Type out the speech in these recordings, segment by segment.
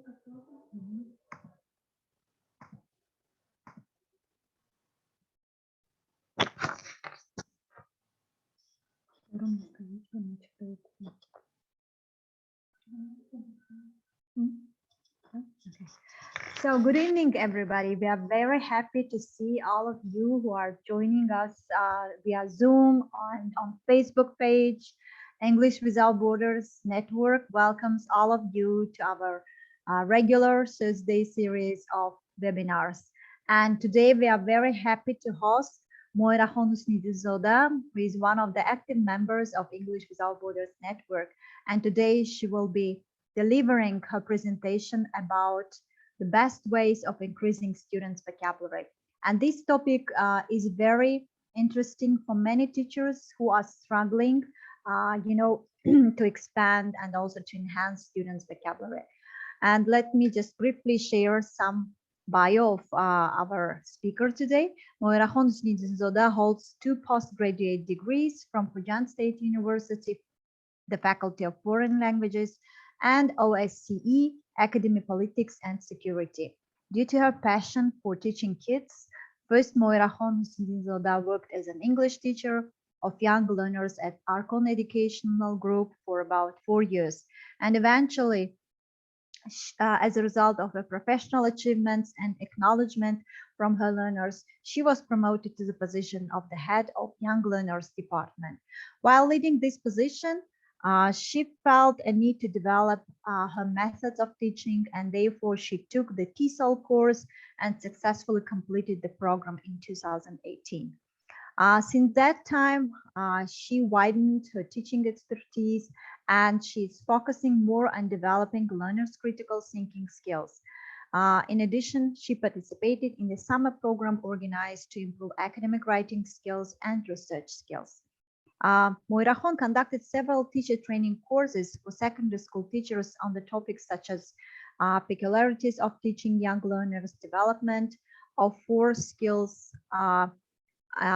So good evening, everybody. We are very happy to see all of you who are joining us via Zoom on Facebook page. English Without Borders Network welcomes all of you to our regular Thursday series of webinars. And today we are very happy to host Mohirakhon Husnidinzoda, who is one of the active members of English Without Borders Network. And today she will be delivering her presentation about the best ways of increasing students' vocabulary. And this topic is very interesting for many teachers who are struggling, to expand and also to enhance students' vocabulary. And let me just briefly share some bio of our speaker today. Mohirakhon Husnidinzoda holds 2 postgraduate degrees from Khujand State University, the Faculty of Foreign Languages, and OSCE Academy, Politics and Security. Due to her passion for teaching kids, first Mohirakhon Husnidinzoda worked as an English teacher of young learners at Arkon Educational Group for about 4 years. And eventually, as a result of her professional achievements and acknowledgement from her learners, she was promoted to the position of the head of Young Learners Department. While leading this position, she felt a need to develop her methods of teaching, and therefore she took the TESOL course and successfully completed the program in 2018. Since that time, she widened her teaching expertise, and she's focusing more on developing learners' critical thinking skills. In addition, she participated in the summer program organized to improve academic writing skills and research skills. Mohirakhon conducted several teacher training courses for secondary school teachers on the topics such as peculiarities of teaching young learners, development of 4 skills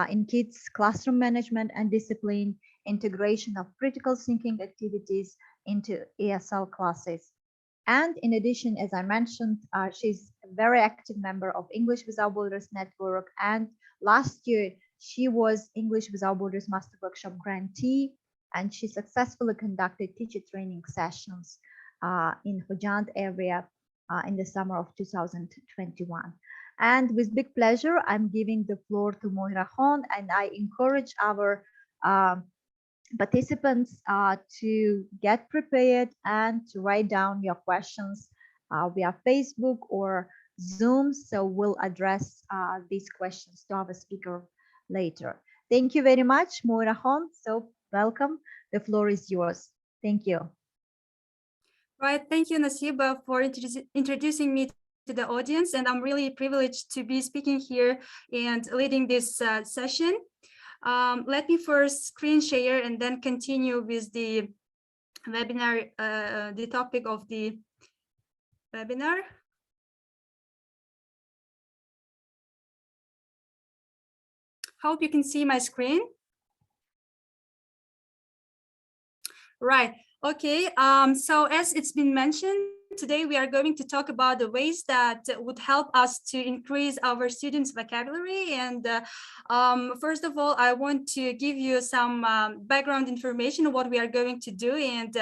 in kids, classroom management and discipline, integration of critical thinking activities into ESL classes. And in addition, as I mentioned, she's a very active member of English Without Borders Network. And last year, she was English Without Borders Master Workshop grantee, and she successfully conducted teacher training sessions in Khujand area in the summer of 2021. And with big pleasure, I'm giving the floor to Mohirakhon, and I encourage our participants to get prepared and to write down your questions via Facebook or Zoom. So we'll address these questions to our speaker later. Thank you very much, Mohirakhon. So welcome. The floor is yours. Thank you. Right. Thank you, Nasiba, for introducing me to the audience. And I'm really privileged to be speaking here and leading this session. Let me first screen share and then continue with the webinar, the topic of the webinar. Hope you can see my screen. Right. Okay. So as it's been mentioned, today we are going to talk about the ways that would help us to increase our students' vocabulary. And first of all, I want to give you some background information of what we are going to do and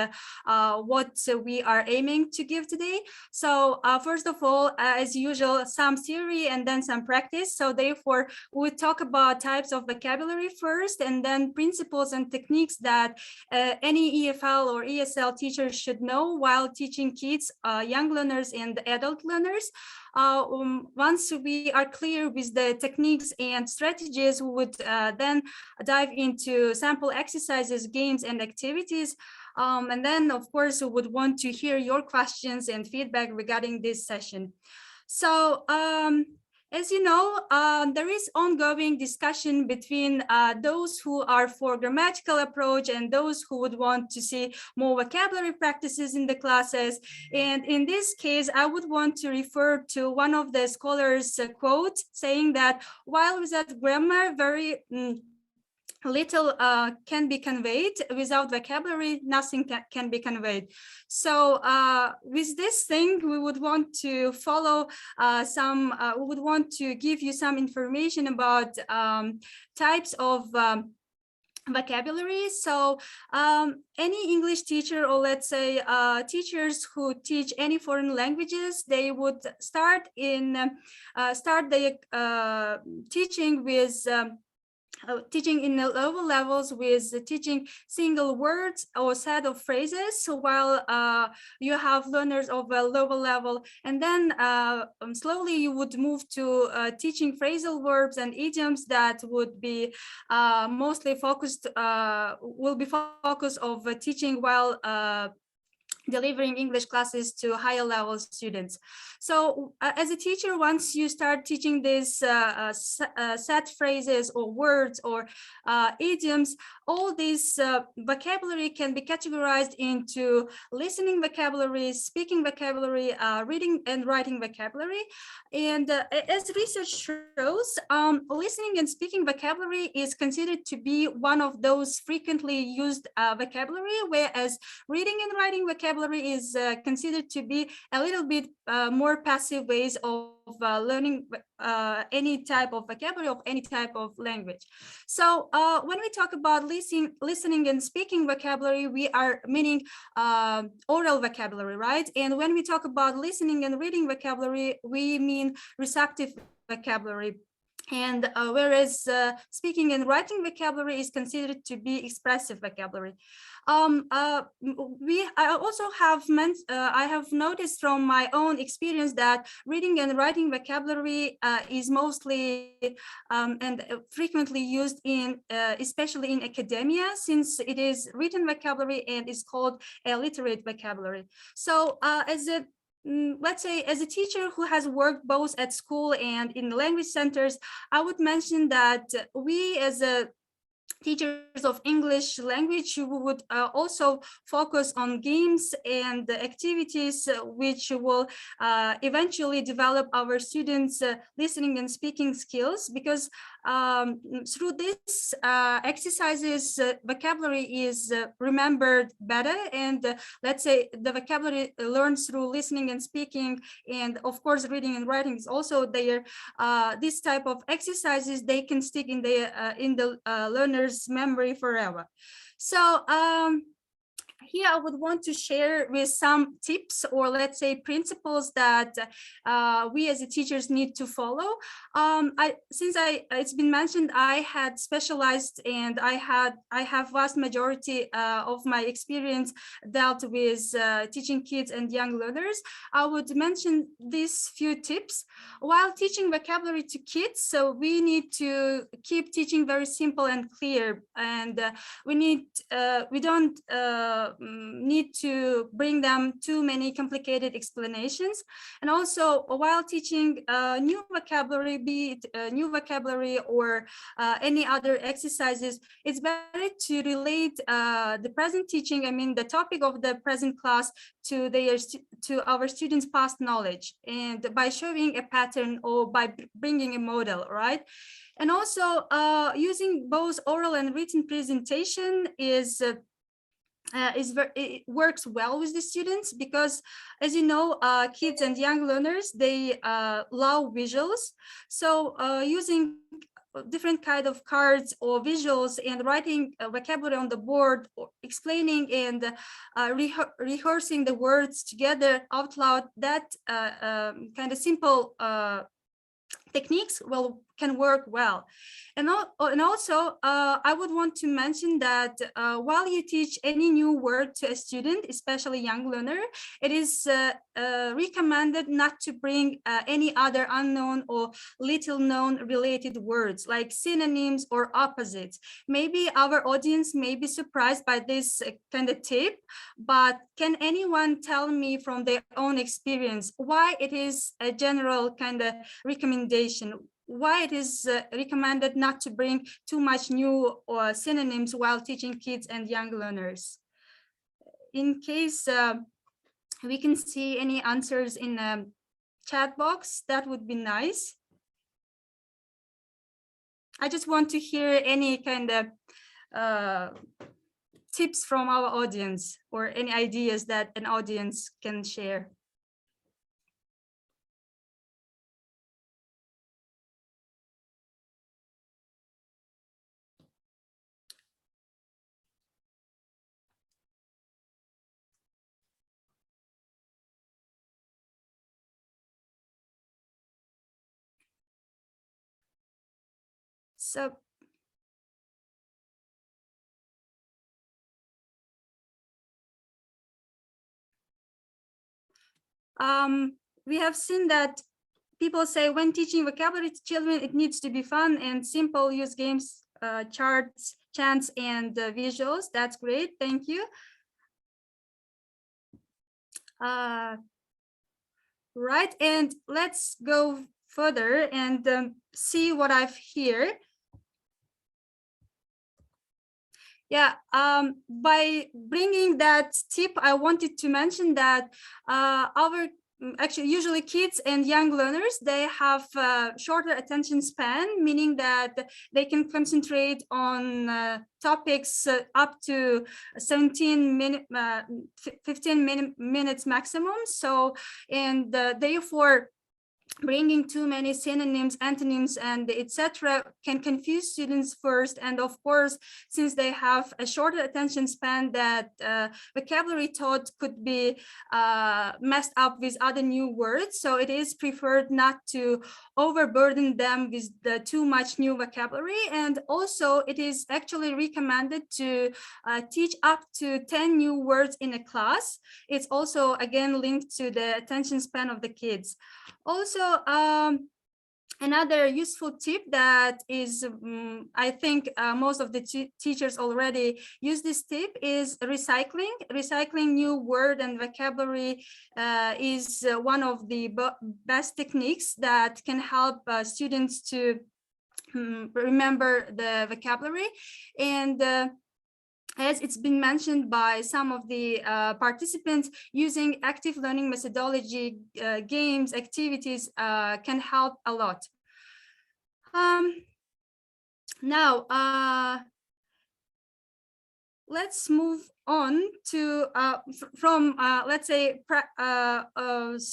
what we are aiming to give today. So first of all, as usual, some theory and then some practice. So therefore, we'll talk about types of vocabulary first, and then principles and techniques that any EFL or ESL teacher should know while teaching kids, young learners and adult learners. Once we are clear with the techniques and strategies, we would then dive into sample exercises, games, and activities. And then, of course, we would want to hear your questions and feedback regarding this session. So, as you know, there is ongoing discussion between those who are for grammatical approach and those who would want to see more vocabulary practices in the classes. And in this case, I would want to refer to one of the scholars' quote saying that while without grammar, very little can be conveyed. Without vocabulary, nothing can be conveyed. So with this thing, we would want to follow we would want to give you some information about types of vocabulary. So any English teacher, or let's say teachers who teach any foreign languages, they would start their teaching with teaching in the lower levels with teaching single words or set of phrases. So while you have learners of a lower level, and then slowly you would move to teaching phrasal verbs and idioms that would be mostly focused, will be focused of teaching while delivering English classes to higher level students. So as a teacher, once you start teaching these set phrases or words or idioms, all this vocabulary can be categorized into listening vocabulary, speaking vocabulary, reading and writing vocabulary. And as research shows, listening and speaking vocabulary is considered to be one of those frequently used vocabulary, whereas reading and writing vocabulary is considered to be a little bit more passive ways of learning any type of vocabulary of any type of language. So when we talk about listening and speaking vocabulary, we are meaning oral vocabulary, right? And when we talk about listening and reading vocabulary, we mean receptive vocabulary. And whereas speaking and writing vocabulary is considered to be expressive vocabulary. I also have I have noticed from my own experience that reading and writing vocabulary is mostly and frequently used in, especially in academia, since it is written vocabulary and is called a literate vocabulary. So let's say as a teacher who has worked both at school and in language centers, I would mention that we as a teachers of English language, we would also focus on games and activities which will eventually develop our students' listening and speaking skills, because through these exercises, vocabulary is remembered better. And let's say the vocabulary learned through listening and speaking, and of course reading and writing is also there. This type of exercises, they can stick in the learner's memory forever. So here I would want to share with some tips, or let's say principles, that we as teachers need to follow. It's been mentioned, I had specialized and I have vast majority of my experience dealt with teaching kids and young learners. I would mention these few tips. While teaching vocabulary to kids, so we need to keep teaching very simple and clear, and we don't need to bring them too many complicated explanations. And also, while teaching new vocabulary, be it new vocabulary or any other exercises, it's better to relate the present teaching, I mean the topic of the present class, to our students' past knowledge, and by showing a pattern or by bringing a model, right? And also using both oral and written presentation it works well with the students, because as you know, kids and young learners, they love visuals. So using different kind of cards or visuals and writing vocabulary on the board, or explaining and rehearsing the words together out loud, that kind of simple techniques can work well. And also, I would want to mention that while you teach any new word to a student, especially young learner, it is recommended not to bring any other unknown or little known related words like synonyms or opposites. Maybe our audience may be surprised by this kind of tip, but can anyone tell me from their own experience why it is a general kind of recommendation? Why it is recommended not to bring too much new or synonyms while teaching kids and young learners? In case we can see any answers in the chat box, that would be nice. I just want to hear any kind of tips from our audience or any ideas that an audience can share. So we have seen that people say when teaching vocabulary to children, it needs to be fun and simple, use games, charts, chants, and visuals. That's great, thank you. Right, and let's go further and see what I've here. Yeah, by bringing that tip, I wanted to mention that our actually usually kids and young learners, they have shorter attention span, meaning that they can concentrate on topics up to 15 minutes maximum. So, and therefore, bringing too many synonyms, antonyms, and etc. can confuse students first. And of course, since they have a shorter attention span, that vocabulary taught could be messed up with other new words. So it is preferred not to overburden them with the too much new vocabulary. And also it is actually recommended to teach up to 10 new words in a class. It's also again linked to the attention span of the kids. Also, another useful tip that is, I think most of the teachers already use this tip is recycling. Recycling new word and vocabulary is one of the best techniques that can help students to remember the vocabulary. And as it's been mentioned by some of the participants, using active learning methodology, games, activities can help a lot. Now, let's move on to from let's say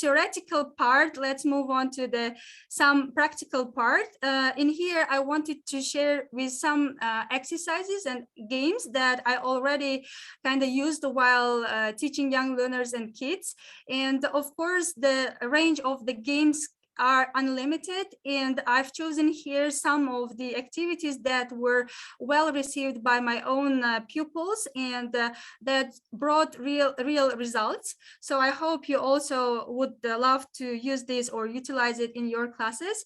theoretical part. Let's move on to some practical part. In here, I wanted to share with some exercises and games that I already kind of used while teaching young learners and kids. And of course, the range of the games are unlimited, and I've chosen here some of the activities that were well received by my own pupils and that brought real results. So I hope you also would love to use this or utilize it in your classes.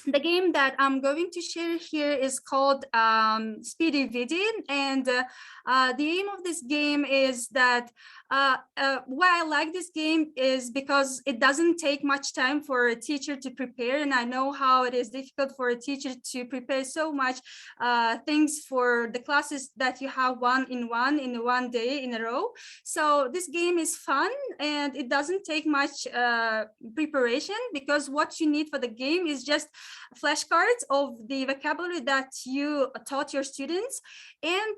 The game that I'm going to share here is called Speedy Vidi, and the aim of this game is that why I like this game is because it doesn't take much time for a teacher to prepare, and I know how it is difficult for a teacher to prepare so much things for the classes that you have one in one day in a row. So this game is fun and it doesn't take much preparation, because what you need for the game is just flashcards of the vocabulary that you taught your students and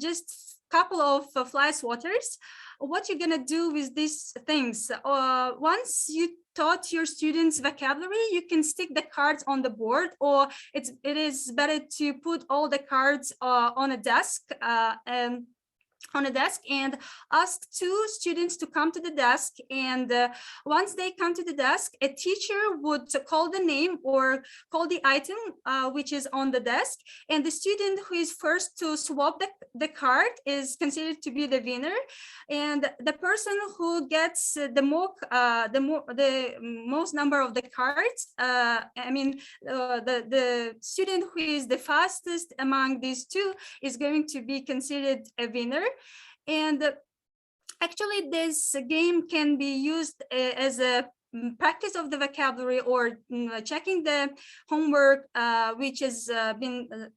just a couple of fly swatters. What you're gonna do with these things, once you taught your students vocabulary, you can stick the cards on the board, or it is better to put all the cards on a desk and ask two students to come to the desk. And once they come to the desk, a teacher would call the name or call the item which is on the desk, and the student who is first to swap the card is considered to be the winner. And the person who gets the most number of the cards, the student who is the fastest among these two is going to be considered a winner. And actually, this game can be used as a practice of the vocabulary or checking the homework which has been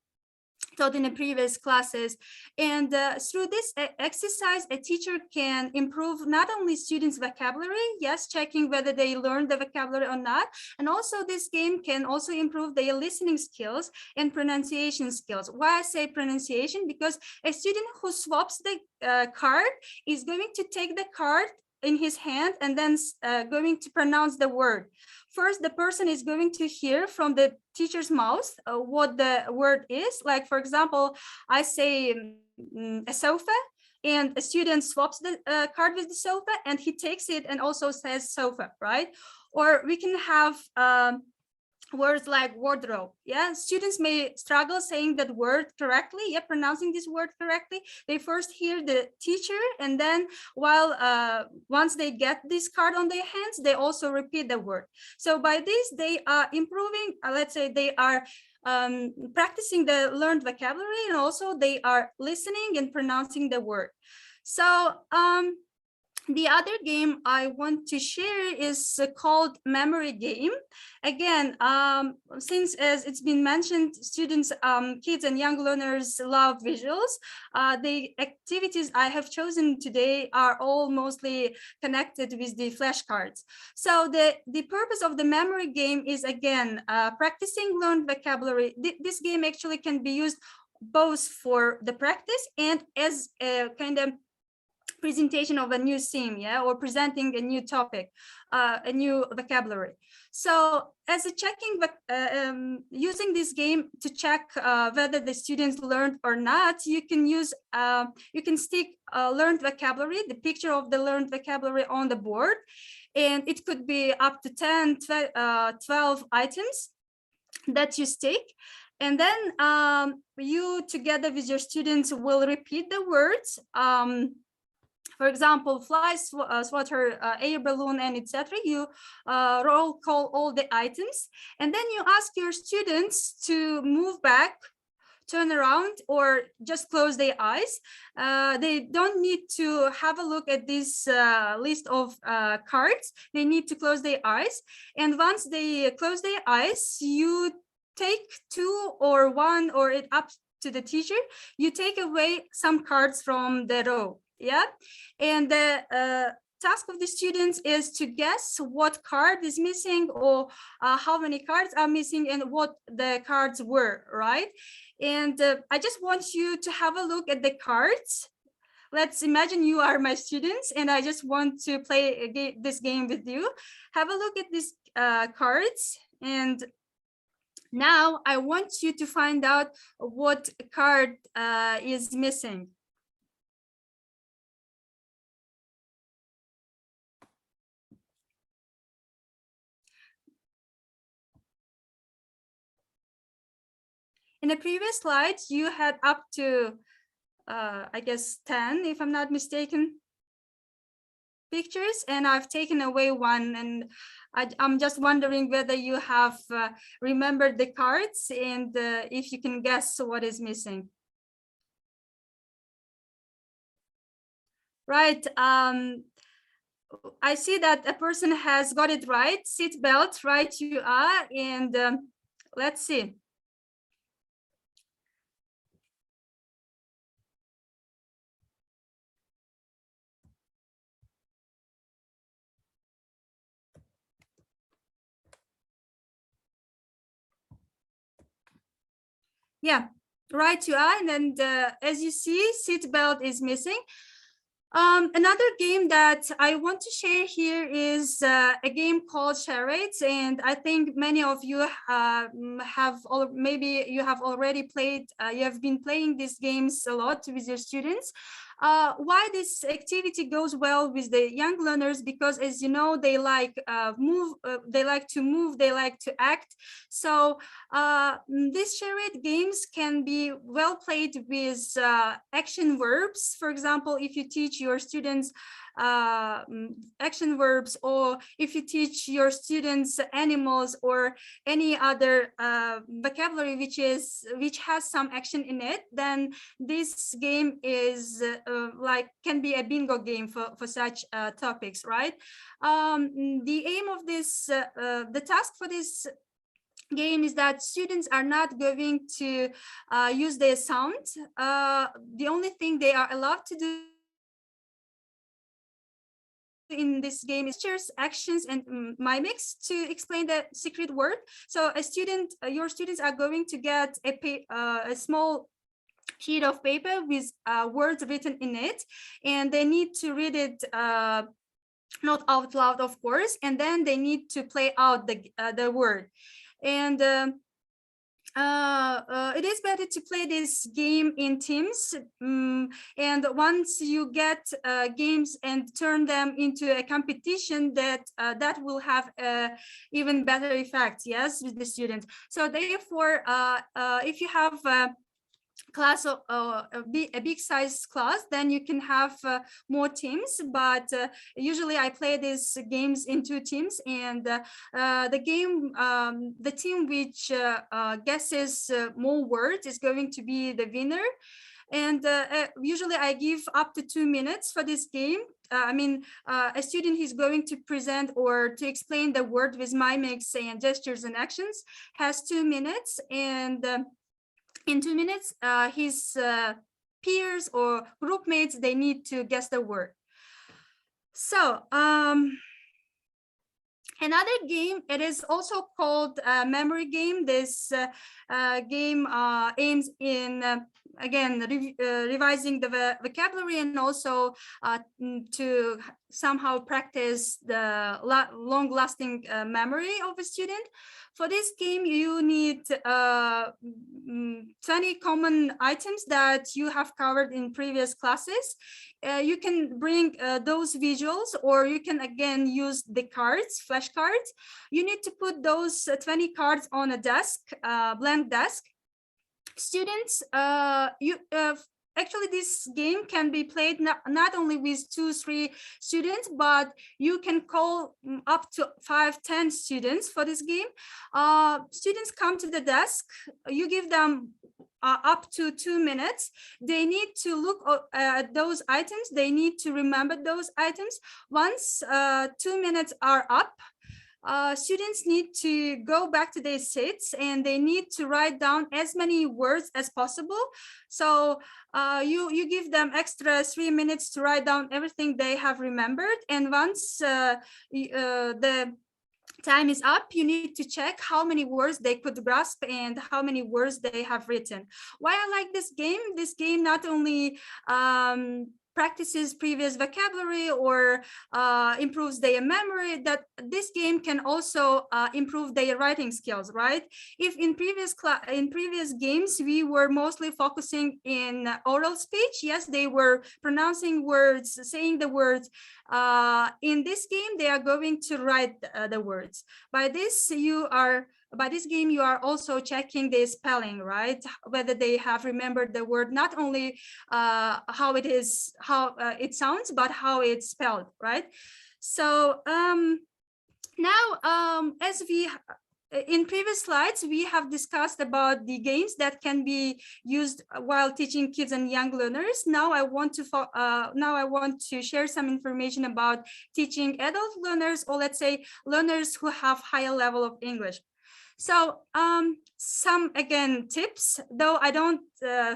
taught in the previous classes. And through this exercise, a teacher can improve not only students' vocabulary, yes, checking whether they learned the vocabulary or not, and also this game can also improve their listening skills and pronunciation skills. Why I say pronunciation? Because a student who swaps the card is going to take the card in his hand and then going to pronounce the word. First, the person is going to hear from the teacher's mouth what the word is. Like, for example, I say a sofa, and a student swaps the card with the sofa, and he takes it and also says sofa, right? Or we can have words like wardrobe. Yeah, students may struggle saying that word correctly, yeah, pronouncing this word correctly. They first hear the teacher, and then once they get this card on their hands, they also repeat the word. So by this, they are improving, let's say they are practicing the learned vocabulary, and also they are listening and pronouncing the word. So the other game I want to share is called memory game. Again, since as it's been mentioned, students, kids and young learners love visuals. The activities I have chosen today are all mostly connected with the flashcards. So the purpose of the memory game is, again, practicing learned vocabulary. This game actually can be used both for the practice and as a kind of presentation of a new theme, yeah, or presenting a new topic, a new vocabulary. So as a checking, using this game to check whether the students learned or not, you can use, you can stick learned vocabulary, the picture of the learned vocabulary on the board, and it could be up to 10, 12 items that you stick. And then you, together with your students, will repeat the words. For example, fly, swatter, air balloon, and etc. You roll call all the items, and then you ask your students to move back, turn around, or just close their eyes. They don't need to have a look at this list of cards. They need to close their eyes. And once they close their eyes, you take two or one, or it up to the teacher, you take away some cards from the row. Yeah, and the task of the students is to guess what card is missing, or how many cards are missing, and what the cards were, right? And I just want you to have a look at the cards. Let's imagine you are my students, and I just want to play this game with you. Have a look at these cards, and now I want you to find out what card is missing. In the previous slides, you had up to, I guess, 10, if I'm not mistaken, pictures, and I've taken away one. And I'm just wondering whether you have remembered the cards, and if you can guess what is missing. Right. I see that a person has got it right. Seat belt, right you are. And let's see. Yeah, right you are. And as you see, seat belt is missing. Another game that I want to share here is a game called Charades, and I think many of you maybe you have already played, you have been playing these games a lot with your students. Why this activity goes well with the young learners? Because, as you know, they like they like to move, they like to act. So these charade games can be well played with action verbs. For example, if you teach your students action verbs, or if you teach your students animals or any other vocabulary which has some action in it, then this game is can be a bingo game for such topics, right? The aim of this, the task for this game is that students are not going to use their sound. The only thing they are allowed to do in this game is gestures, actions, and mimics to explain the secret word. So your students are going to get a small sheet of paper with words written in it, and they need to read it not out loud, of course, and then they need to play out the word. And it is better to play this game in teams, and once you get games and turn them into a competition, that will have even better effect, yes, with the students. So therefore, if you have class of a big size class, then you can have more teams, but usually I play these games in 2 teams, and the team which guesses more words is going to be the winner. And usually I give up to 2 minutes for this game. A student who's going to present or to explain the word with mimics and gestures and actions has 2 minutes, and in 2 minutes, his peers or group mates, they need to guess the word. So another game, it is also called memory game. This game aims in again revising the vocabulary, and also to somehow practice the long-lasting memory of a student. For this game, you need 20 common items that you have covered in previous classes. You can bring those visuals, or you can again use the cards, flashcards. You need to put those 20 cards on a desk, blank desk. Students, actually this game can be played not only with 2-3 students, but you can call up to 5-10 students for this game. Students come to the desk, you give them up to 2 minutes. They need to look at those items, they need to remember those items. Once 2 minutes are up, students need to go back to their seats, and they need to write down as many words as possible. So you give them extra 3 minutes to write down everything they have remembered, and once the time is up, you need to check how many words they could grasp and how many words they have written. Why I like this game? This game not only practices previous vocabulary or improves their memory, that this game can also improve their writing skills, right? If in previous games we were mostly focusing in oral speech, yes, they were pronouncing words, saying the words. In this game, they are going to write the words. By this game, you are also checking the spelling, right? Whether they have remembered the word, not only how it sounds, but how it's spelled, right? So now, as we in previous slides, we have discussed about the games that can be used while teaching kids and young learners. Now I want to share some information about teaching adult learners, or let's say learners who have higher level of English. So some, again, tips, though I don't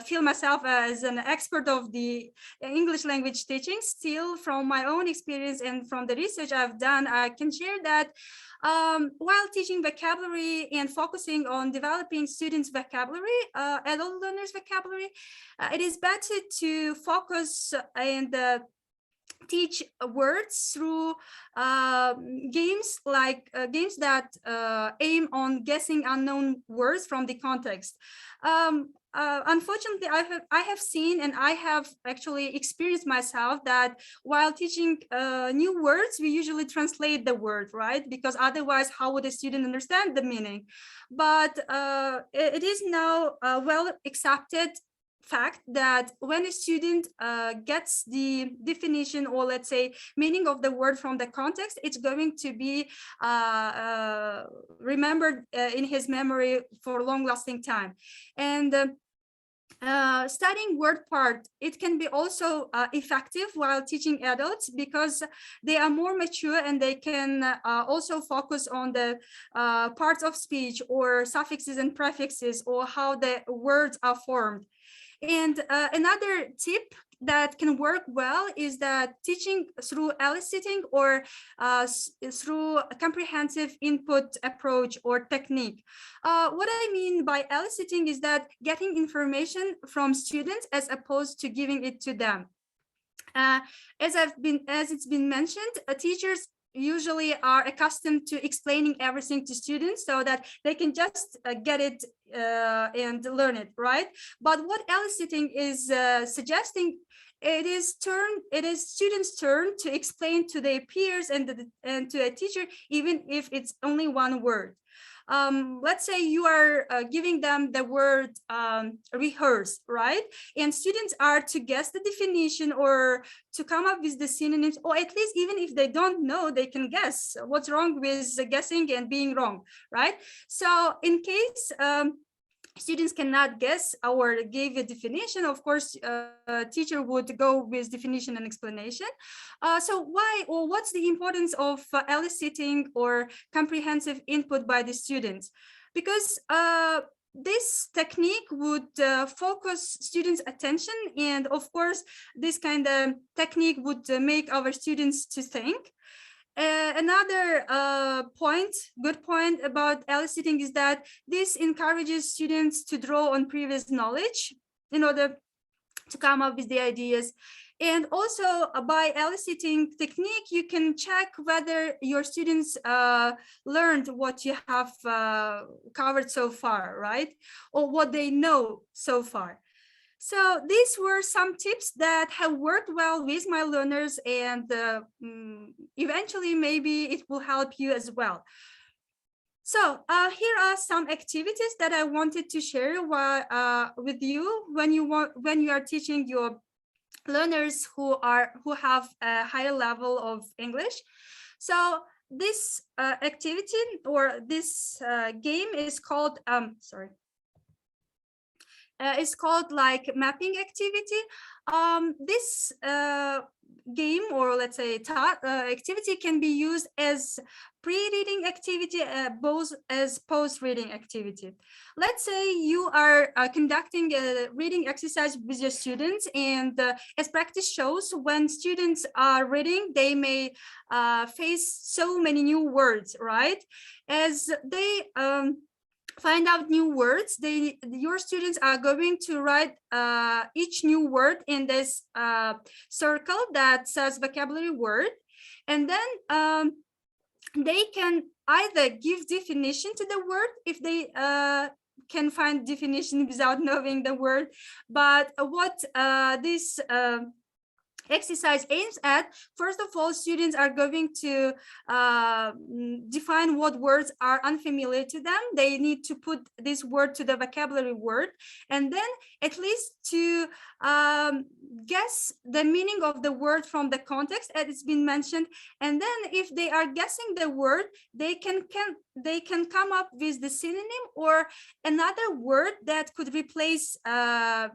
feel myself as an expert of the English language teaching, still from my own experience and from the research I've done, I can share that while teaching vocabulary and focusing on developing students' vocabulary, adult learners' vocabulary, it is better to focus and teach words through games, like games that aim on guessing unknown words from the context. Unfortunately, I have seen, and I have actually experienced myself, that while teaching new words, we usually translate the word, right? Because otherwise, how would a student understand the meaning? But it is now well accepted fact that when a student gets the definition, or let's say meaning of the word from the context, it's going to be remembered in his memory for a long-lasting time. And studying word part, it can be also effective while teaching adults because they are more mature and they can also focus on the parts of speech or suffixes and prefixes or how the words are formed. And another tip that can work well is that teaching through eliciting or through a comprehensive input approach or technique. What I mean by eliciting is that getting information from students as opposed to giving it to them. Uh, as it's been mentioned, teachers usually are accustomed to explaining everything to students so that they can just get it and learn it, right? But what eliciting is suggesting, it is students' turn to explain to their peers and to a teacher, even if it's only one word. Let's say you are giving them the word rehearse, right? And students are to guess the definition or to come up with the synonyms, or at least even if they don't know, they can guess. What's wrong with guessing and being wrong, right? So in case students cannot guess or give a definition, of course, teacher would go with definition and explanation. So why or what's the importance of eliciting or comprehensive input by the students? Because this technique would focus students' attention, and of course, this kind of technique would make our students to think. Another good point about eliciting is that this encourages students to draw on previous knowledge in order to come up with the ideas. And also by eliciting technique, you can check whether your students learned what you have covered so far, right? Or what they know so far. So these were some tips that have worked well with my learners, and eventually maybe it will help you as well. So here are some activities that I wanted to share with you when you are teaching your learners who have a higher level of English. So this activity or this game is called it's called like mapping activity. This game, or let's say activity, can be used as pre-reading activity, both as post-reading activity. Let's say you are conducting a reading exercise with your students, and as practice shows, when students are reading, they may face so many new words, right? As they find out new words, your students are going to write each new word in this circle that says vocabulary word, and then they can either give definition to the word if they can find definition without knowing the word. But what this exercise aims at, first of all, students are going to define what words are unfamiliar to them. They need to put this word to the vocabulary word, and then at least to guess the meaning of the word from the context as it's been mentioned. And then if they are guessing the word, they can come up with the synonym or another word that could replace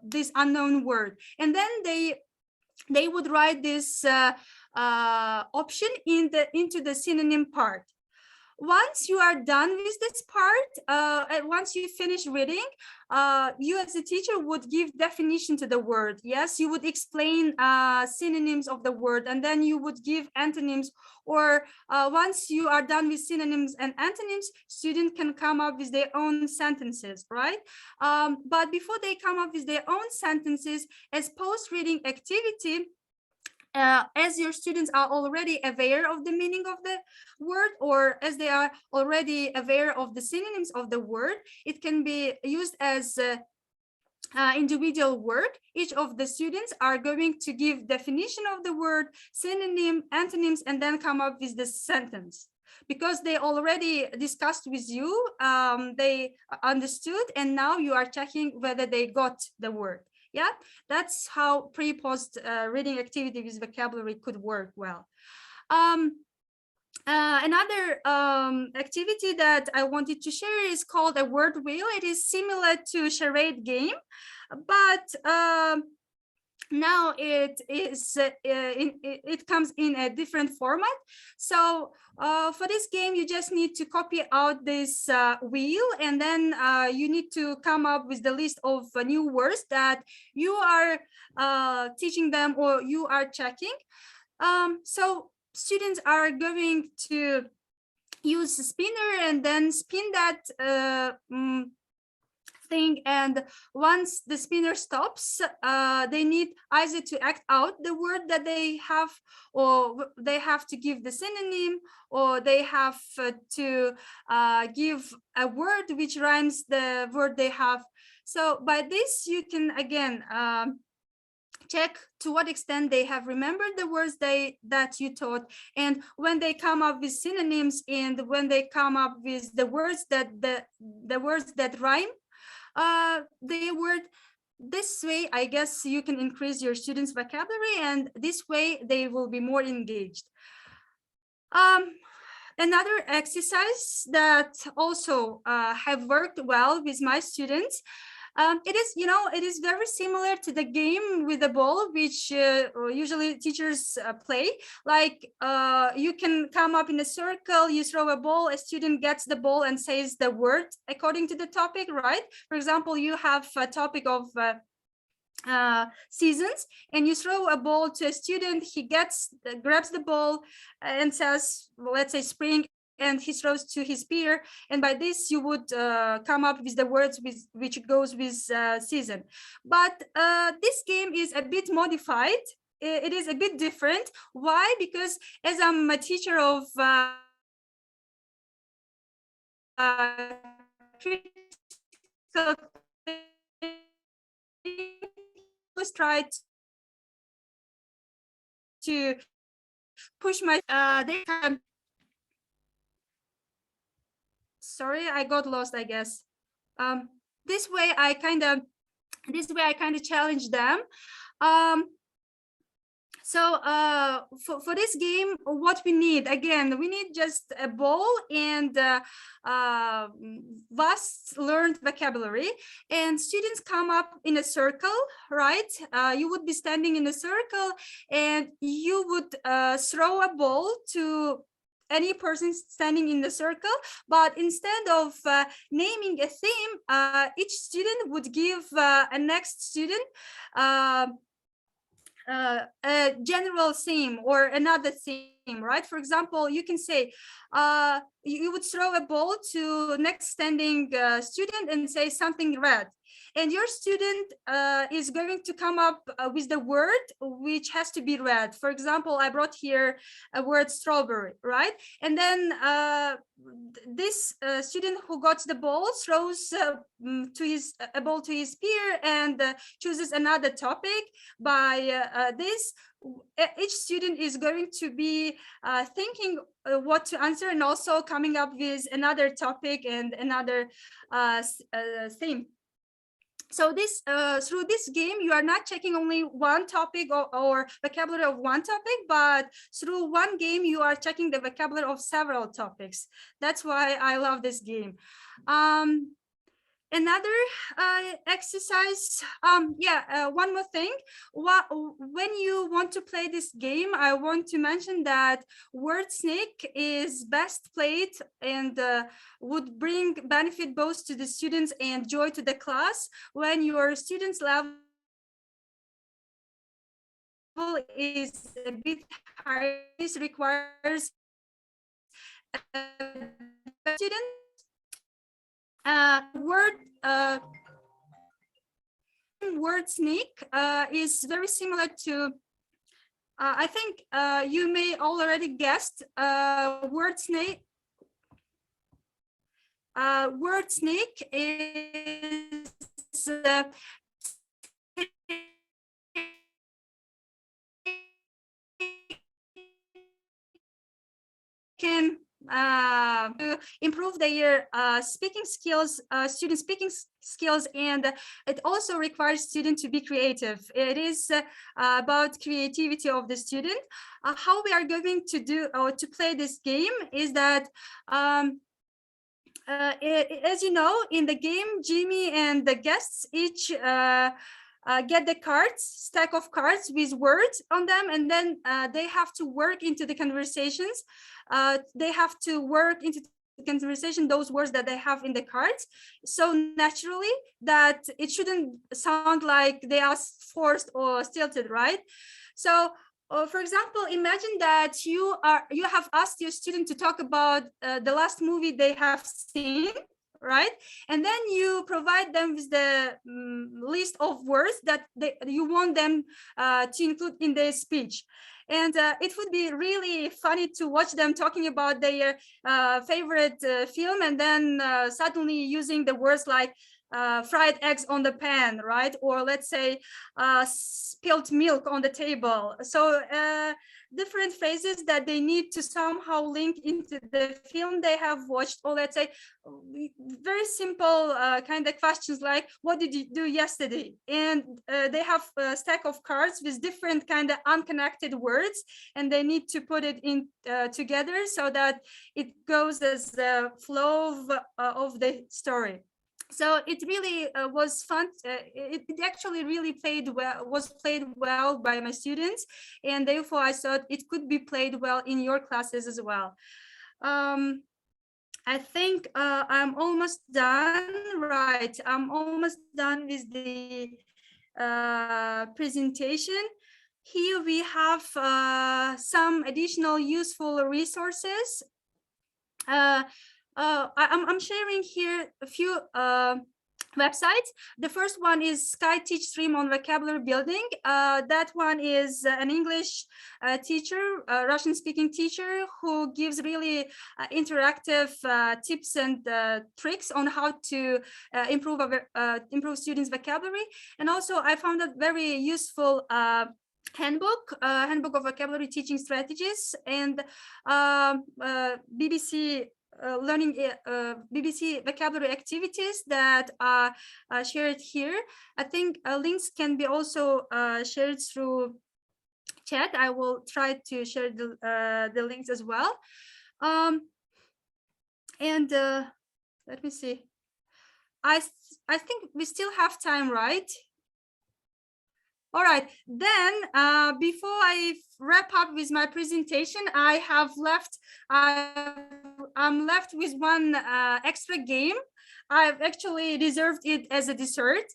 this unknown word, and then they would write this option into the synonym part. Once you are done with this part, and once you finish reading, you as a teacher would give definition to the word. Yes, you would explain synonyms of the word, and then you would give antonyms. Or once you are done with synonyms and antonyms, students can come up with their own sentences, right? But before they come up with their own sentences, as post-reading activity, as your students are already aware of the meaning of the word, or as they are already aware of the synonyms of the word, it can be used as individual work. Each of the students are going to give definition of the word, synonym, antonyms, and then come up with the sentence. Because they already discussed with you, they understood, and now you are checking whether they got the word. Yeah, that's how pre-post reading activity with vocabulary could work well. Another activity that I wanted to share is called a word wheel. It is similar to charade game, but now it comes in a different format. So for this game, you just need to copy out this wheel, and then you need to come up with the list of new words that you are teaching them or you are checking. So students are going to use a spinner and then spin that thing, and once the spinner stops, they need either to act out the word that they have, or they have to give the synonym, or they have to give a word which rhymes the word they have. So by this you can again check to what extent they have remembered the words that you taught, and when they come up with synonyms and when they come up with the words that the words that rhyme the word. This way, I guess you can increase your students' vocabulary, and this way they will be more engaged. Another exercise that also have worked well with my students, it is very similar to the game with the ball, which usually teachers play. Like you can come up in a circle, you throw a ball, a student gets the ball and says the word according to the topic, right? For example, you have a topic of seasons, and you throw a ball to a student, he grabs the ball and says, well, let's say spring, and he throws to his peer, and by this you would come up with the words with which goes with season. But this game is a bit modified. It is a bit different. Why? Because as I'm a teacher of critical was try to push my they can. Sorry, I got lost, I guess. This way I kind of challenge them. So for this game, what we need, again, we need just a ball and vast learned vocabulary, and students come up in a circle, right? You would be standing in a circle, and you would throw a ball to any person standing in the circle, but instead of naming a theme, each student would give a next student a general theme or another theme, right? For example, you can say, you would throw a ball to next standing student and say something red. And your student is going to come up with the word which has to be red. For example, I brought here a word strawberry, right? And then this student who got the ball throws a ball to his peer and chooses another topic. By this, each student is going to be thinking what to answer, and also coming up with another topic and another theme. So this through this game, you are not checking only one topic or vocabulary of one topic, but through one game, you are checking the vocabulary of several topics. That's why I love this game. Another exercise, one more thing. When you want to play this game, I want to mention that word snake is best played and would bring benefit both to the students and joy to the class when your students' level is a bit higher. This requires students. Word snake is very similar to, I think you may already guessed, word snake. Word snake is to improve their speaking skills, student speaking skills, and it also requires students to be creative. It is about creativity of the student. How we are going to do or to play this game is that as you know, in the game, Jimmy and the guests each get the cards, stack of cards with words on them, and then they have to work into the conversations. They have to work into the conversation those words that they have in the cards, so naturally that it shouldn't sound like they are forced or stilted, right? So for example, imagine that you have asked your student to talk about the last movie they have seen, right? And then you provide them with the list of words that you want them to include in their speech. And it would be really funny to watch them talking about their favorite film, and then suddenly using the words like fried eggs on the pan, right? Or let's say spilled milk on the table. So different phrases that they need to somehow link into the film they have watched, or let's say very simple kind of questions like, what did you do yesterday? And they have a stack of cards with different kind of unconnected words, and they need to put it in together so that it goes as the flow of the story. So it really was fun. It actually really was played well by my students, and therefore I thought it could be played well in your classes as well. I think I'm almost done. Right, I'm almost done with the presentation. Here we have some additional useful resources. I'm sharing here a few websites. The first one is Sky Teach Stream on vocabulary building. That one is an English teacher, a Russian-speaking teacher, who gives really interactive tips and tricks on how to improve students' vocabulary. And also, I found a very useful handbook of vocabulary teaching strategies, and BBC BBC vocabulary activities that are shared here. I think links can be also shared through chat. I will try to share the links as well. And let me see. I think we still have time, right? All right, then before I wrap up with my presentation, I'm left with one extra game. I've actually reserved it as a dessert.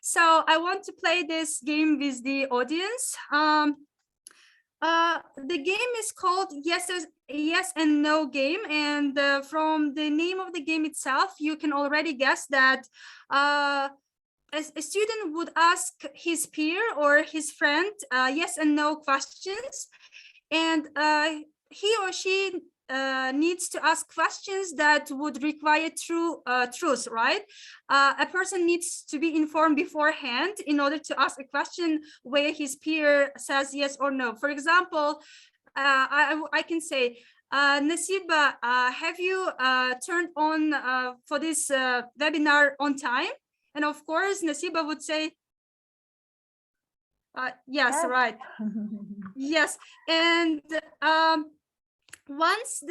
So I want to play this game with the audience. The game is called Yes and No game, and from the name of the game itself, you can already guess that a student would ask his peer or his friend yes and no questions, and he or she needs to ask questions that would require truth, right? A person needs to be informed beforehand in order to ask a question where his peer says yes or no. For example, I can say, Nasiba, have you turned on for this webinar on time? And of course, Nasiba would say, yes, right. Yes. And once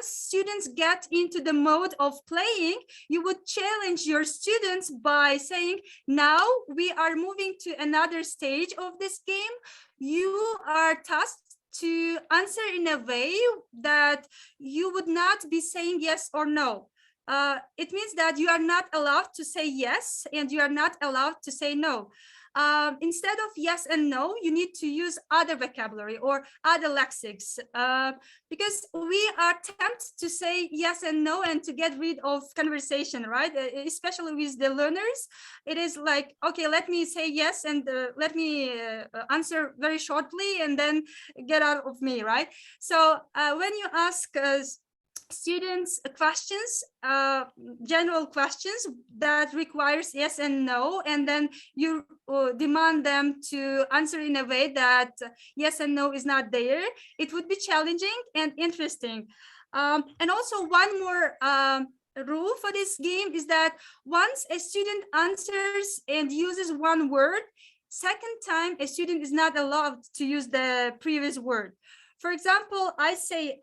students get into the mode of playing, you would challenge your students by saying, now we are moving to another stage of this game. You are tasked to answer in a way that you would not be saying yes or no. It means that you are not allowed to say yes, and you are not allowed to say no. Instead of yes and no, you need to use other vocabulary or other lexics, because we are tempted to say yes and no and to get rid of conversation, right? Especially with the learners, it is like, okay, let me say yes and let me answer very shortly and then get out of me, right? So when you ask students questions, general questions that requires yes and no, and then you demand them to answer in a way that yes and no is not there, it would be challenging and interesting. And also one more rule for this game is that once a student answers and uses one word, second time a student is not allowed to use the previous word. For example, I say,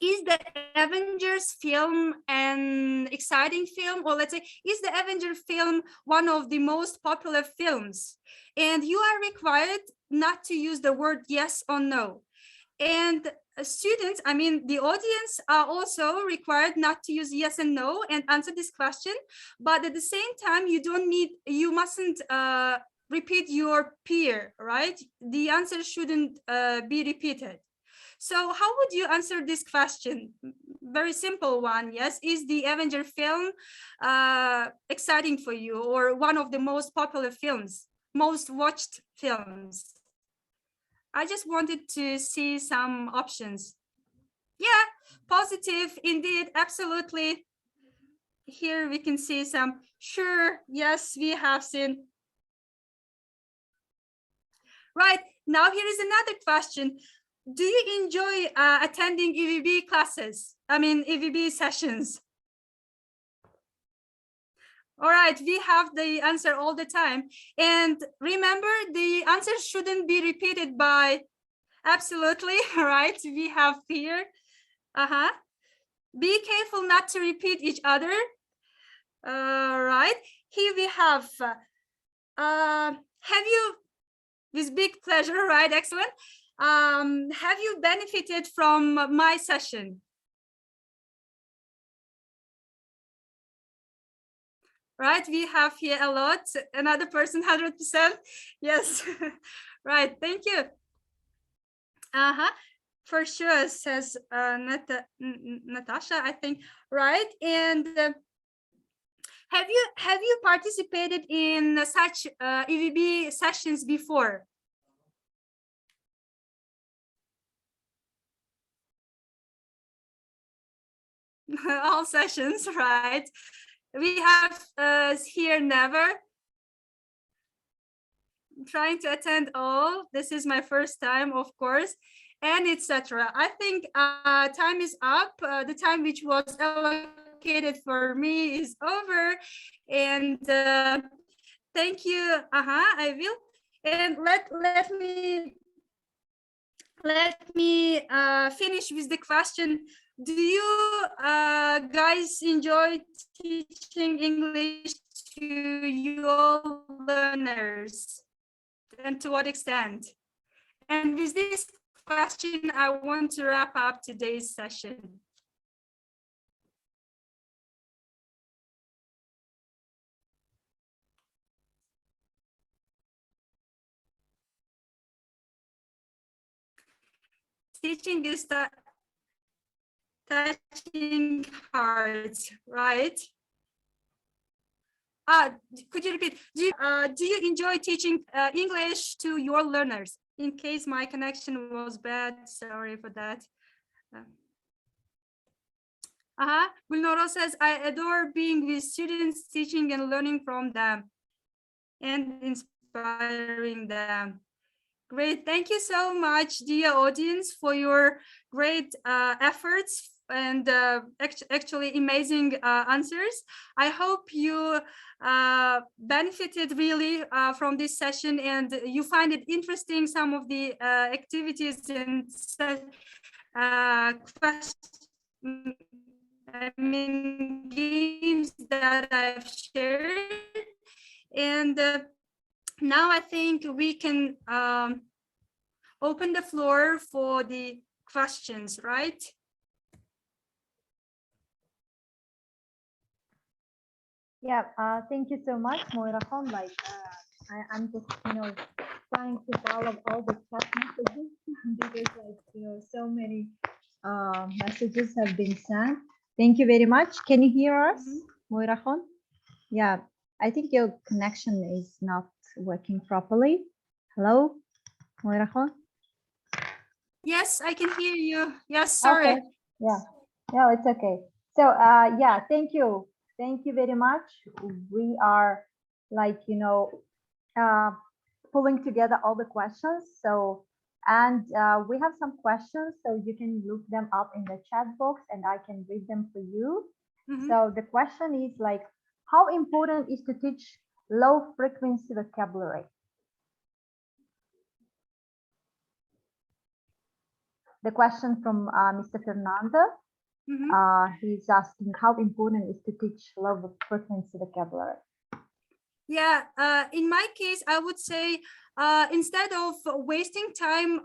is the Avengers film an exciting film? Or let's say, is the Avengers film one of the most popular films? And you are required not to use the word yes or no. And students, I mean, the audience are also required not to use yes and no and answer this question. But at the same time, you mustn't repeat your peer, right? The answer shouldn't be repeated. So how would you answer this question? Very simple one. Yes, is the Avenger film exciting for you, or one of the most popular films, most watched films? I just wanted to see some options. Yeah, positive, indeed, absolutely. Here we can see some, sure, yes, we have seen. Right, now here is another question. Do you enjoy attending EVB classes? I mean, EVB sessions? All right, we have the answer all the time. And remember, the answer shouldn't be repeated by absolutely, right? We have here. Be careful not to repeat each other. Right, here we have you, with big pleasure, right? Excellent. Have you benefited from my session? Right, we have here a lot. Another person, 100%. Yes. Right, thank you. For sure, says Natasha, I think. Right, and have you participated in such EVB sessions before? All sessions, right? We have here never. I'm trying to attend all. This is my first time, of course, and etc. I think time is up. The time which was allocated for me is over, and thank you. I will. And let me finish with the question. Do you guys enjoy teaching English to your learners, and to what extent? And with this question, I want to wrap up today's session. Teaching is touching hearts, right? Could you repeat? Do you enjoy teaching English to your learners? In case my connection was bad, sorry for that. Gulnora says, I adore being with students, teaching and learning from them and inspiring them. Great, thank you so much, dear audience, for your great efforts and actually amazing answers. I hope you benefited really from this session, and you find it interesting, some of the activities and games that I've shared. And now I think we can open the floor for the questions, right? Yeah, thank you so much, Mohirakhon. Like, I'm just, trying to follow all the chat messages because, like, so many messages have been sent. Thank you very much. Can you hear us, Mohirakhon? Yeah, I think your connection is not working properly. Hello, Mohirakhon? Yes, I can hear you. Yes, sorry. Okay. Yeah, no, it's okay. So, yeah, thank you. Thank you very much. We are like, pulling together all the questions. So And we have some questions, so you can look them up in the chat box and I can read them for you. So the question is like, how important is to teach low frequency vocabulary? The question from Mr. Fernando. He's asking how important is to teach low frequency vocabulary. Yeah, in my case, I would say instead of wasting time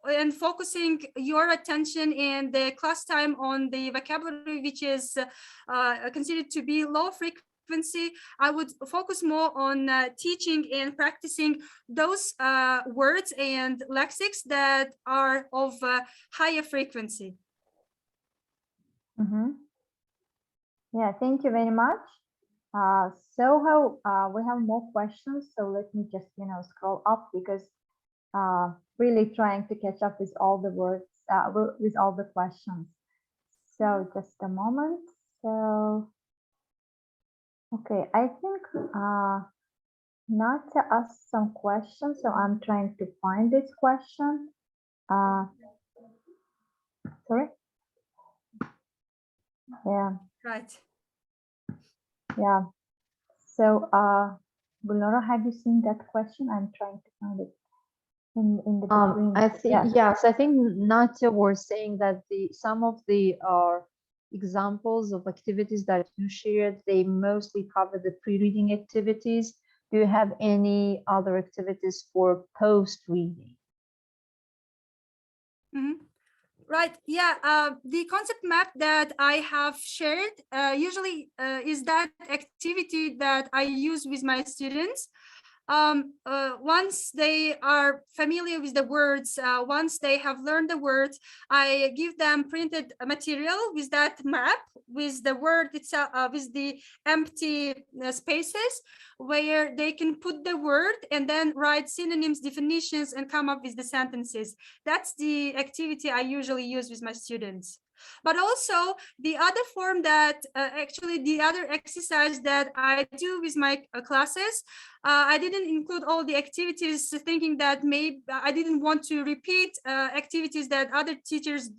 and focusing your attention in the class time on the vocabulary, which is considered to be low frequency, I would focus more on teaching and practicing those words and lexics that are of higher frequency. Yeah, thank you very much. So we have more questions, so let me just scroll up because really trying to catch up with all the words with all the questions. So just a moment. So okay, I think Nata asked some questions, so I'm trying to find this question. Sorry. Yeah. Right. Yeah. So, Gulnora, have you seen that question? I'm trying to find it in the between. I think yes. I think Natya was saying that some of the examples of activities that you shared, they mostly cover the pre-reading activities. Do you have any other activities for post-reading? Right. Yeah. The concept map that I have shared usually is that activity that I use with my students. Once they are familiar with the words, once they have learned the words, I give them printed material with that map, with the word itself, with the empty spaces where they can put the word and then write synonyms, definitions, and come up with the sentences. That's the activity I usually use with my students. But also the other form that actually the other exercise that I do with my classes, I didn't include all the activities thinking that maybe I didn't want to repeat activities that other teachers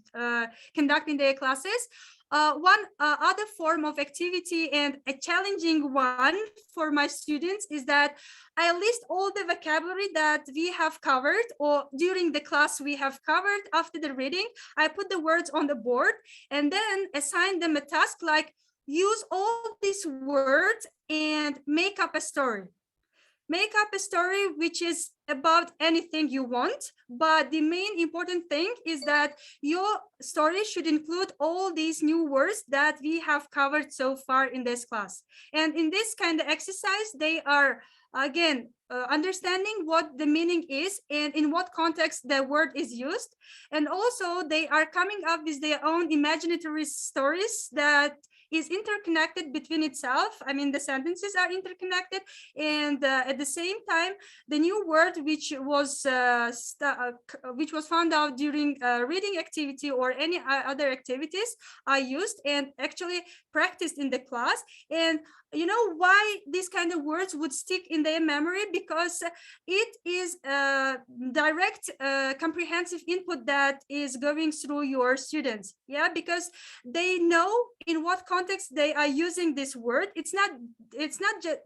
conduct in their classes. One other form of activity and a challenging one for my students is that I list all the vocabulary that we have covered or during the class we have covered. After the reading, I put the words on the board and then assign them a task like use all these words and make up a story. Make up a story which is about anything you want, but the main important thing is that your story should include all these new words that we have covered so far in this class. And in this kind of exercise, they are again understanding what the meaning is and in what context the word is used. And also they are coming up with their own imaginary stories that is interconnected between itself. I mean, the sentences are interconnected, and at the same time, the new word which was found out during reading activity or any other activities are used and actually practiced in the class. And you know why these kind of words would stick in their memory? Because it is a direct comprehensive input that is going through your students. Yeah, because they know in what context they are using this word. It's not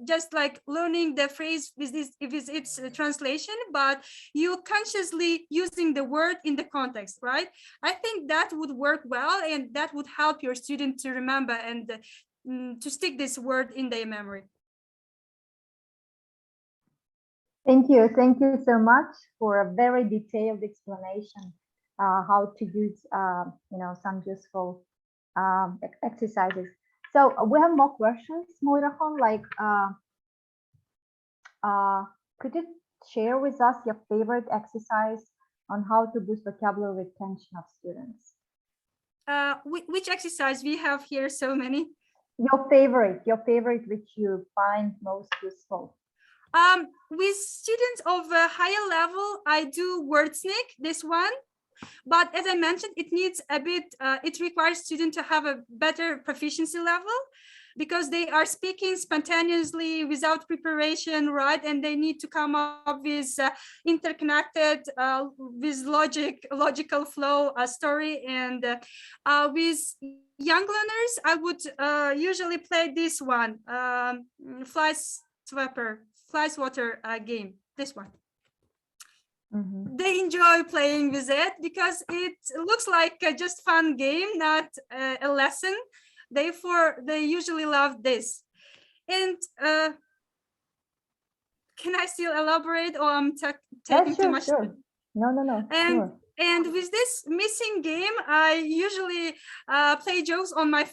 just like learning the phrase with its translation, but you consciously using the word in the context, right? I think that would work well, and that would help your student to remember and to stick this word in their memory. Thank you so much for a very detailed explanation how to use some useful exercises. So we have more questions, Mohirakhon. Like, could you share with us your favorite exercise on how to boost vocabulary retention of students? Which exercise? We have here so many. Your favorite which you find most useful. With students of a higher level, I do WordSnake, this one. But as I mentioned, it needs a bit, it requires students to have a better proficiency level. because they are speaking spontaneously without preparation, right? And they need to come up with interconnected, with logical flow plateau story. And with young learners, I would usually play this one, fly swatter game, this one. Mm-hmm. They enjoy playing with it because it looks like just fun game, not a lesson. Therefore, they usually love this. And can I still elaborate, or I'm taking too much Sure. time? No, sure. And with this missing game, I usually play jokes on my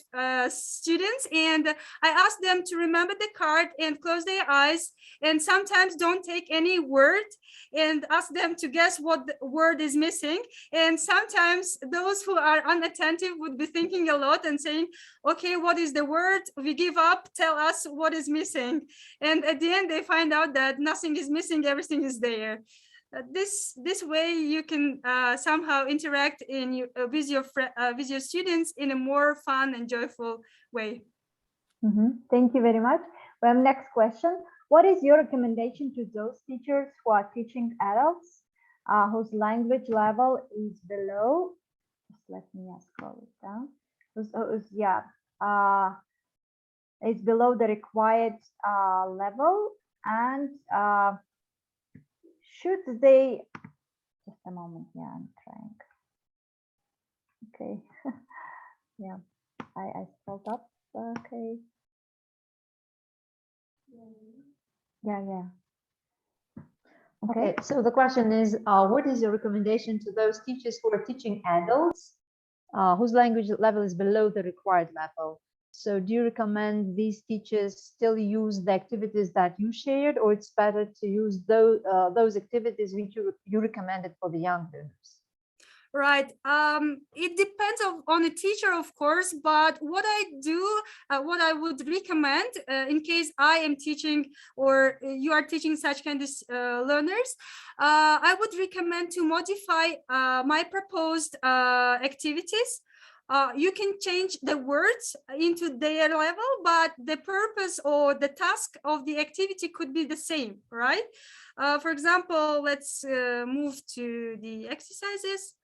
students, and I ask them to remember the card and close their eyes, and sometimes don't take any word, and ask them to guess what the word is missing. And sometimes those who are unattentive would be thinking a lot and saying, okay, what is the word? We give up, tell us what is missing. And at the end, they find out that nothing is missing, everything is there. This way you can somehow interact with your students in a more fun and joyful way. Mm-hmm. Thank you very much. Well, next question. What is your recommendation to those teachers who are teaching adults whose language level is below? Just let me scroll it down. It's below the required level, and should they, just a moment, yeah, I'm trying. Okay, yeah, I scrolled up, okay. Yeah. Okay, so the question is, what is your recommendation to those teachers who are teaching adults whose language level is below the required level? So do you recommend these teachers still use the activities that you shared, or it's better to use those activities which you recommended for the young learners? Right. It depends on the teacher, of course, but what I do, what I would recommend in case I am teaching or you are teaching such kind of learners, I would recommend to modify my proposed activities. You can change the words into their level, but the purpose or the task of the activity could be the same, right? For example, let's move to the exercises.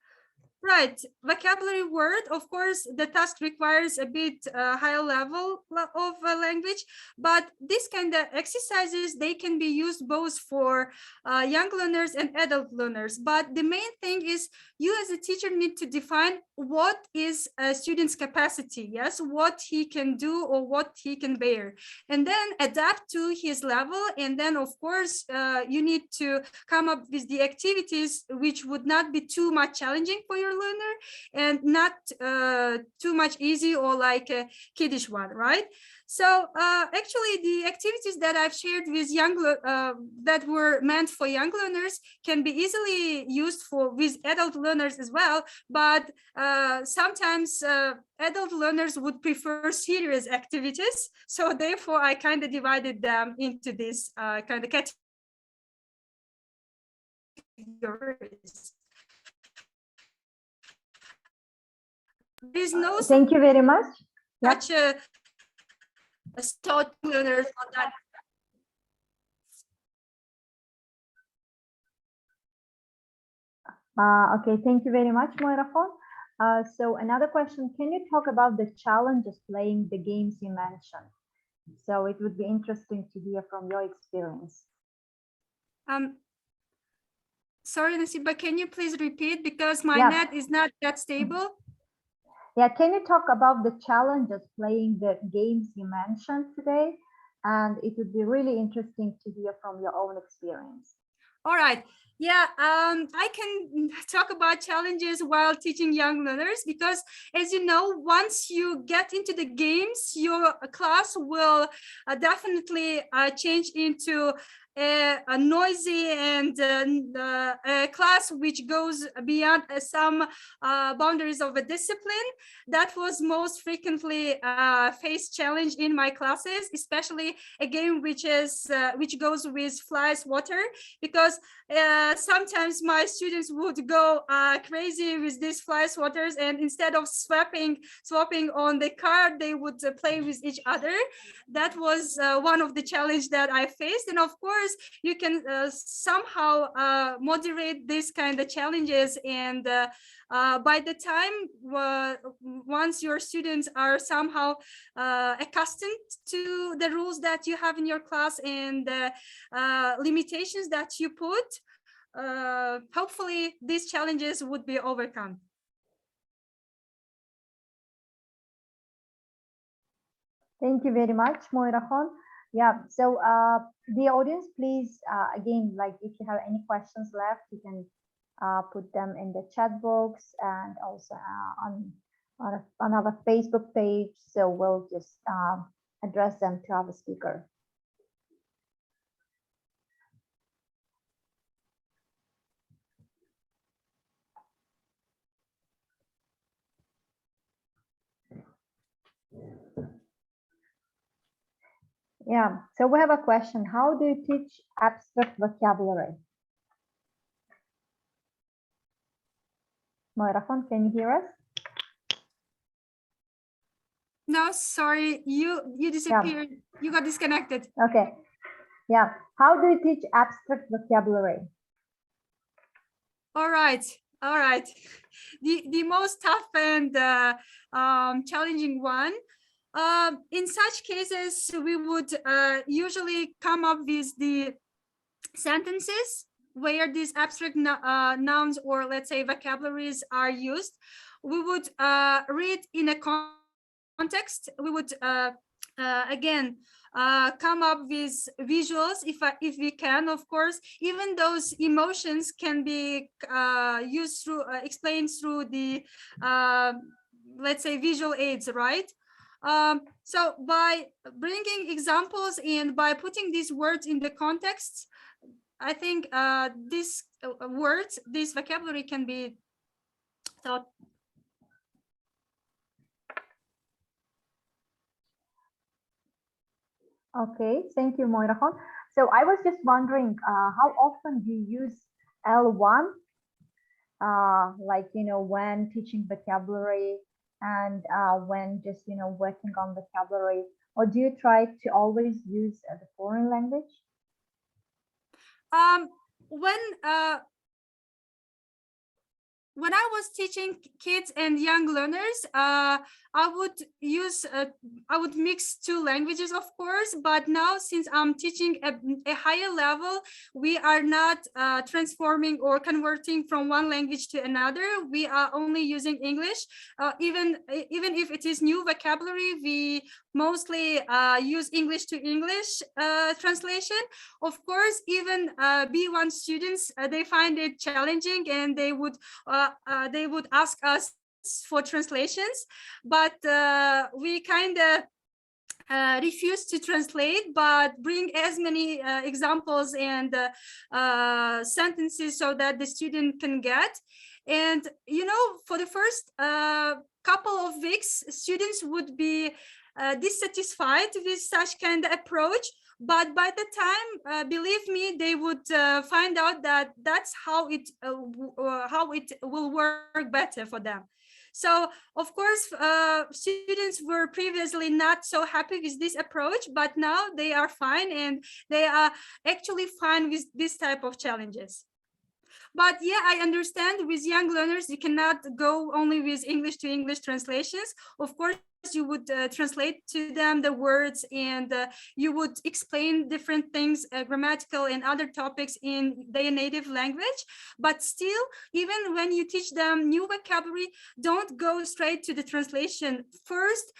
Right, vocabulary word, of course, the task requires a bit higher level of language, but this kind of exercises, they can be used both for young learners and adult learners. But the main thing is you as a teacher need to define what is a student's capacity, yes, what he can do or what he can bear, and then adapt to his level. And then, of course, you need to come up with the activities which would not be too much challenging for your learner and not too much easy or like a kiddish one, right? So actually the activities that I've shared with that were meant for young learners can be easily used with adult learners as well, but sometimes adult learners would prefer serious activities, so therefore I kind of divided them into this kind of categories. There's no Thank you very much. such a taught learners on that. Okay, thank you very much, Mohirakhon. So another question, can you talk about the challenges playing the games you mentioned? So it would be interesting to hear from your experience. Sorry, Nasib, but can you please repeat, because my net is not that stable? Yeah, can you talk about the challenges playing the games you mentioned today? And it would be really interesting to hear from your own experience. All right. Yeah, I can talk about challenges while teaching young learners, because as you know, once you get into the games, your class will definitely change into a noisy and a class which goes beyond some boundaries of a discipline. That was most frequently faced challenge in my classes, especially a game which goes with flies water, because sometimes my students would go crazy with these flies waters, and instead of swapping on the card, they would play with each other. That was one of the challenges that I faced. And of course, you can somehow moderate these kind of challenges. And by the time, once your students are somehow accustomed to the rules that you have in your class and the limitations that you put, hopefully these challenges would be overcome. Thank you very much, Mohirakhon. Yeah, so the audience, please, again, like if you have any questions left, you can put them in the chat box and also on our Facebook page. So we'll just address them to our speaker. Yeah, so we have a question. How do you teach abstract vocabulary? Mohirakhon, can you hear us? No, sorry, you disappeared. Yeah. You got disconnected. Okay. Yeah. How do you teach abstract vocabulary? All right. The most tough and challenging one. In such cases, we would usually come up with the sentences where these abstract nouns or let's say vocabularies are used. We would read in a context. We would again come up with visuals if we can. Of course, even those emotions can be used through explained through the let's say visual aids, right? So by bringing examples and by putting these words in the context, I think these words, this vocabulary can be taught. Okay, thank you, Mohirakhon. So I was just wondering, how often do you use L1, like, when teaching vocabulary and when just, working on vocabulary, or do you try to always use the foreign language? When I was teaching kids and young learners, I would mix two languages, of course, but now since I'm teaching a higher level, we are not transforming or converting from one language to another. We are only using English. Even if it is new vocabulary, we mostly use English to English translation. Of course, even B1 students, they find it challenging and they would ask us for translations, but we kind of refuse to translate, but bring as many examples and sentences so that the student can get. And for the first couple of weeks, students would be dissatisfied with such kind of approach, but by the time, believe me, they would find out that that's how it will work better for them. So of course, students were previously not so happy with this approach, but now they are fine and they are actually fine with this type of challenges. But yeah, I understand with young learners, you cannot go only with English to English translations. Of course, you would translate to them the words and you would explain different things, grammatical and other topics in their native language. But still, even when you teach them new vocabulary, don't go straight to the translation. First,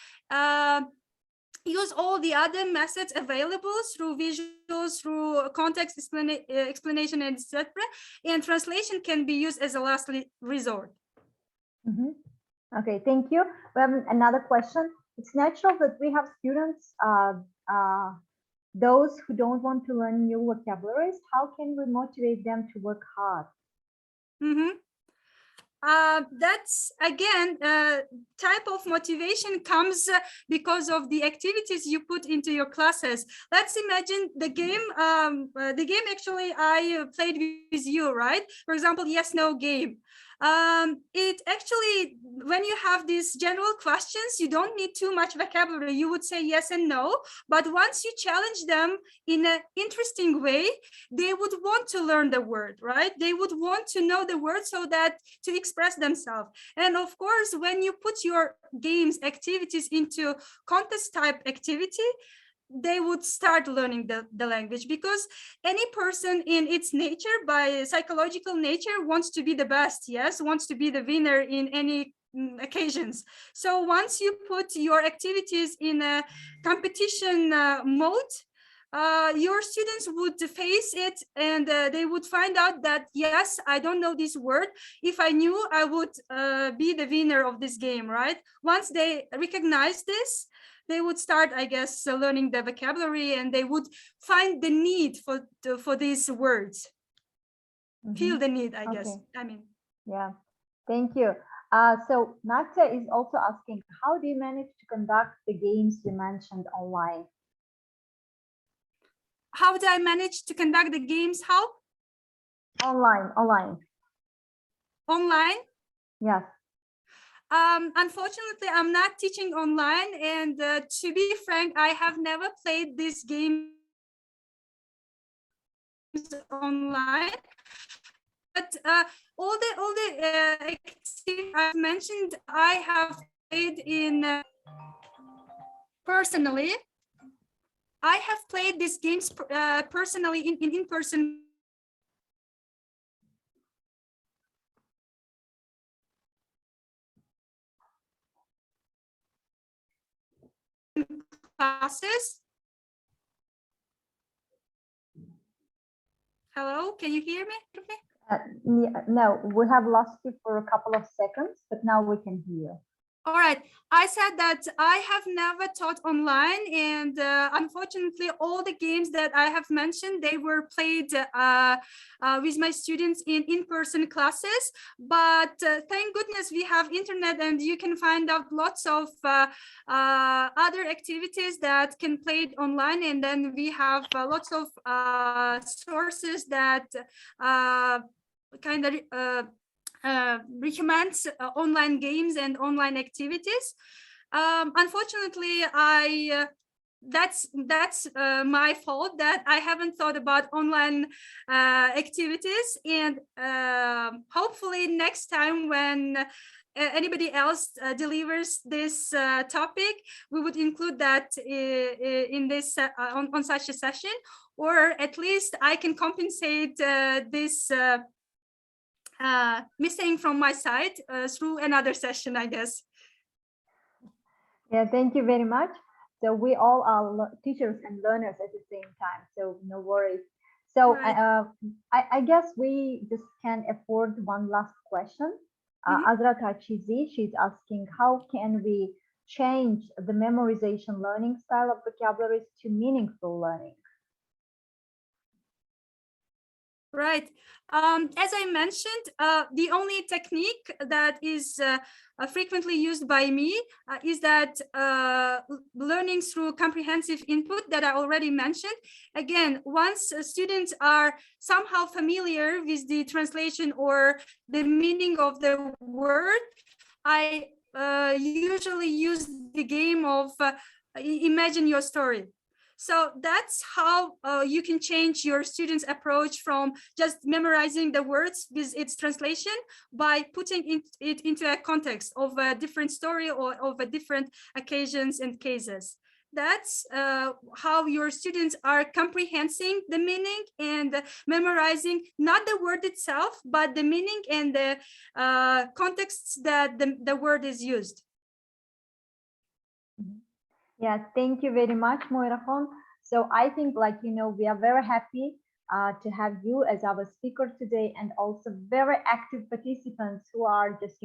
use all the other methods available through visuals, through context explanation, etc. And translation can be used as a last resort. Mm-hmm. Okay, thank you. We have another question. It's natural that we have students those who don't want to learn new vocabularies, how can we motivate them to work hard? Mm-hmm. That's again type of motivation comes because of the activities you put into your classes. Let's imagine the game. The game actually I played with you, right? For example, yes, no game. It actually, when you have these general questions, you don't need too much vocabulary. You would say yes and no, but once you challenge them in an interesting way, they would want to learn the word, right? They would want to know the word so that to express themselves. And of course, when you put your games activities into contest type activity, they would start learning the language, because any person in its nature, by psychological nature, wants to be the best, yes, wants to be the winner in any occasions. So once you put your activities in a competition mode, your students would face it, and they would find out that, yes, I don't know this word. If I knew, I would be the winner of this game, right? Once they recognize this, they would start, I guess, learning the vocabulary, and they would find the need for these words. Feel the need, I guess. I mean. Yeah, thank you. So Natya is also asking, how do you manage to conduct the games you mentioned online? How do I manage to conduct the games? How? Online. Online? Yes. Unfortunately, I'm not teaching online, and to be frank, I have never played this game online. But all the activities I've mentioned, I have played in personally. I have played these games personally in person classes. Hello, can you hear me? No, we have lost you for a couple of seconds, but now we can hear. All right, I said that I have never taught online, and unfortunately, all the games that I have mentioned, they were played with my students in person classes. But thank goodness we have internet, and you can find out lots of other activities that can play online, and then we have lots of sources that kind of recommends online games and online activities. Unfortunately, that's my fault that I haven't thought about online activities, and hopefully next time when anybody else delivers this topic, we would include that in this on such a session, or at least I can compensate this missing from my side through another session, I guess. Yeah, thank you very much. So we all are teachers and learners at the same time, so no worries. So Right. I guess we just can afford one last question. Azra Tachizi, she's asking, how can we change the memorization learning style of vocabularies to meaningful learning? Right. As I mentioned, the only technique that is frequently used by me is that learning through comprehensive input that I already mentioned. Again, once students are somehow familiar with the translation or the meaning of the word, I usually use the game of imagine your story. So that's how you can change your students' approach from just memorizing the words with its translation by putting it into a context of a different story or of a different occasions and cases. That's how your students are comprehending the meaning and memorizing not the word itself, but the meaning and the contexts that the word is used. Yeah, thank you very much, Mohirakhon. So I think, like, we are very happy to have you as our speaker today, and also very active participants who are just,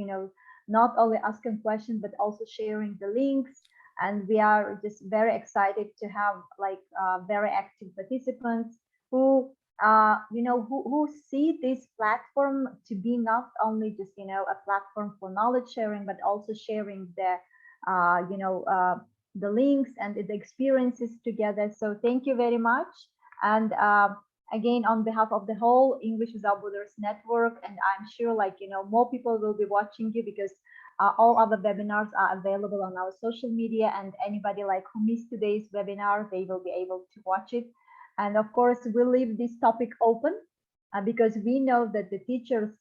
not only asking questions, but also sharing the links And we are just very excited to have like very active participants who who see this platform to be not only just a platform for knowledge sharing, but also sharing the links and the experiences together. So thank you very much. And again, on behalf of the whole English Without Borders network, and I'm sure more people will be watching you, because all other webinars are available on our social media, and anybody who missed today's webinar, they will be able to watch it. And of course, we'll leave this topic open because we know that the teachers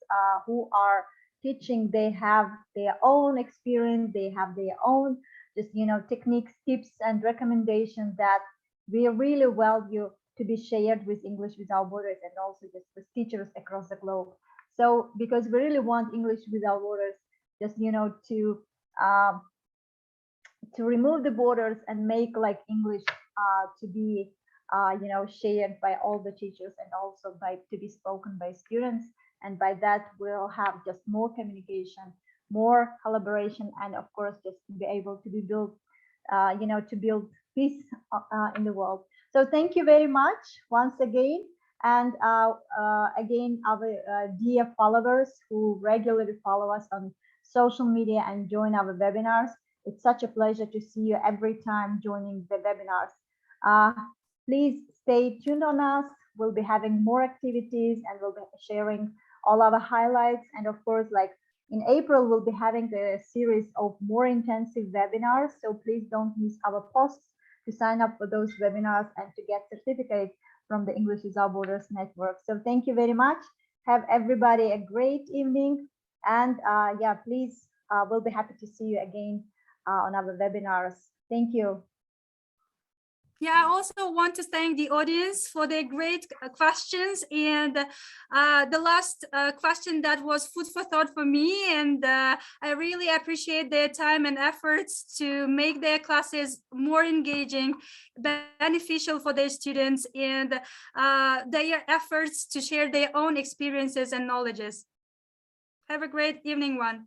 who are teaching, they have their own experience, they have their own just techniques, tips, and recommendations that we really value to be shared with English Without Borders and also just with teachers across the globe. So because we really want English Without Borders just to remove the borders and make English to be shared by all the teachers, and also to be spoken by students. And by that, we'll have just more communication, more collaboration, and of course, just be able to be built, to build peace in the world. So thank you very much once again. And again, our dear followers who regularly follow us on social media and join our webinars, it's such a pleasure to see you every time joining the webinars. Please stay tuned on us. We'll be having more activities, and we'll be sharing all our highlights. And of course, in April, we'll be having a series of more intensive webinars. So please don't miss our posts to sign up for those webinars and to get certificates from the English Without Borders network. So thank you very much. Have everybody a great evening. And yeah, please, we'll be happy to see you again on our webinars. Thank you. Yeah, I also want to thank the audience for their great questions. And the last question, that was food for thought for me. And I really appreciate their time and efforts to make their classes more engaging, beneficial for their students, and their efforts to share their own experiences and knowledges. Have a great evening, one.